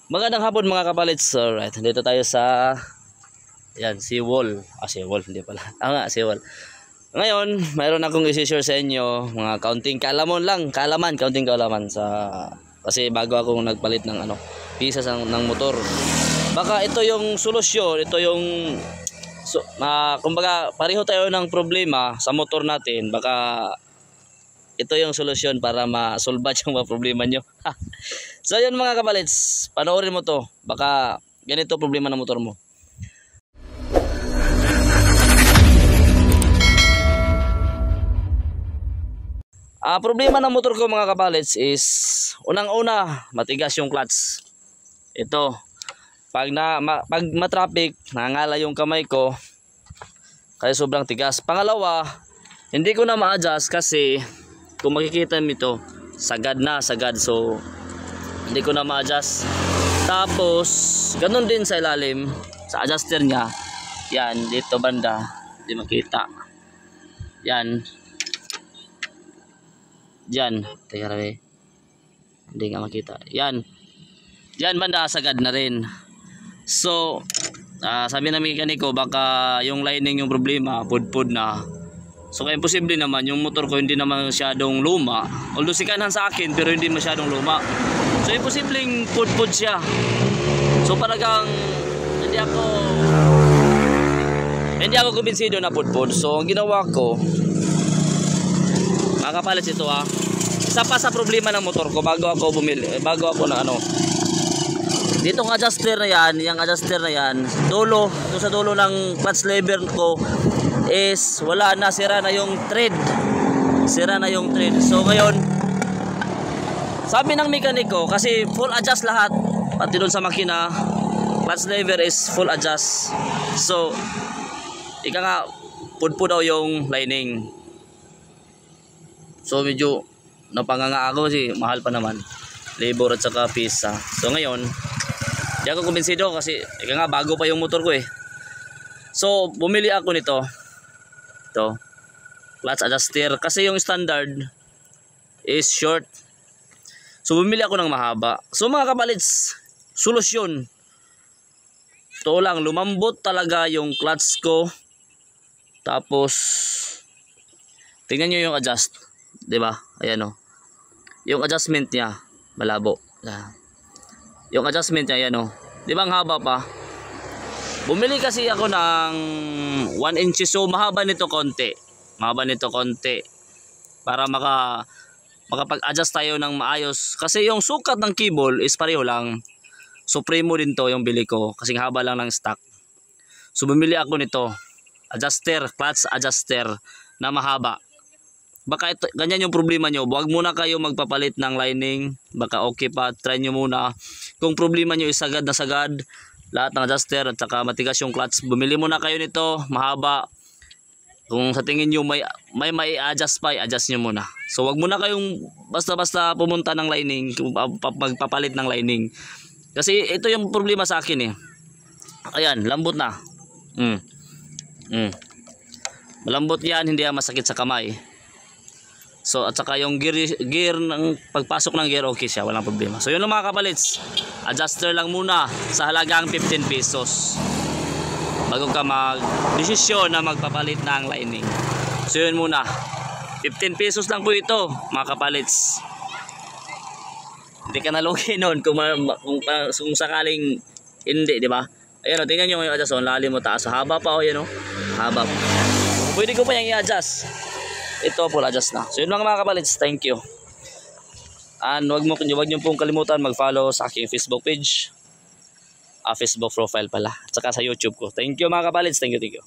Magandang hapon mga kapalits. Alright, dito tayo sa seawall. Seawall, hindi pala. Seawall. Ngayon, mayroon akong i-share sa inyo mga kaunting kaalaman kasi bago ako nagpalit ng pisa ng motor. Baka ito yung solusyon, ito yung kumbaga pareho tayo ng problema sa motor natin. Baka ito yung solusyon para ma-solve yung mga problema nyo. So yun mga kapalits, panoorin mo to. Baka ganito problema ng motor mo. Problema ng motor ko mga kapalits is unang-una, matigas yung clutch. Ito, pag matraffic, nangangala yung kamay ko kaya sobrang tigas. Pangalawa, hindi ko na ma-adjust kasi kung makikita nito, sagad. So hindi ko na ma-adjust. Tapos ganun din sa ilalim, sa adjuster niya. Yan, dito banda, hindi makita. Yan. Diyan, teka rabe. Hindi nga makita. Yan. Yan banda, sagad na rin. So sabi ng mekaniko, baka yung lining yung problema, pudpud na. So kaya imposible naman, yung motor ko hindi naman masyadong luma. Although sikanan sa akin pero hindi masyadong luma. So imposibleng pudpud siya. So talagang hindi ako kumbinsido na pudpud. So ang ginawa ko, mga kapalits, ito isa pa sa problema ng motor ko bago ako na ditong adjuster na yan, yung adjuster na yan, doon sa dulo ng clutch lever ko is wala na, sira na yung thread. So ngayon, sabi ng mekaniko, kasi full adjust lahat, pati doon sa makina, clutch lever is full adjust. So ika nga, pudpud daw yung lining. So medyo napanganga ako kasi mahal pa naman, labor at saka pisa. So ngayon, di ako kumbinsido kasi ika nga, bago pa yung motor ko eh. So bumili ako nito, clutch adjuster, kasi yung standard is short. So bumili ako ng mahaba. So mga kapalits, solusyon ito lang, lumambot talaga yung clutch ko. Tapos tingnan nyo yung adjust, diba? Ayan yung adjustment niya malabo. Yung adjustment niya, ayan diba ang haba pa. Bumili kasi ako ng 1 inches, so mahaba nito konti para makapag-adjust tayo ng maayos. Kasi yung sukat ng cable is pareho lang. Supremo din to yung bili ko kasi haba lang ng stock. So bumili ako nito, clutch adjuster na mahaba. Baka ganyan yung problema nyo, huwag muna kayo magpapalit ng lining. Baka okay pa, try nyo muna. Kung problema nyo is sagad na sagad lahat ng adjuster at saka matigas yung clutch, bumili muna kayo nito, mahaba. Kung sa tingin nyo may adjust pa, i-adjust nyo muna. So wag muna kayong basta-basta pumunta ng lining, magpapalit ng lining. Kasi ito yung problema sa akin eh. Ayan, lambot na. Malambot yan, hindi masakit sa kamay. So at saka yung gear ng pagpasok ng gear, okay siya, walang problema. So yun lang mga kapalits, adjuster lang muna sa halagang 15 pesos bago ka mag-desisyon na magpapalit ng lining. So yun muna, 15 pesos lang po ito mga kapalits. Hindi ka nalugi nun kung sakaling hindi, di ba? Ayan tingnan nyo yung adjust, lalim mo taas, haba pa yan haba. Pwede ko pa yung i-adjust. Ito full adjust na. So yun lang mga kapalits, thank you. And wag nyo pong kalimutan mag-follow sa aking Facebook page, Facebook profile pala, at saka sa YouTube ko. Thank you mga kapalits, thank you.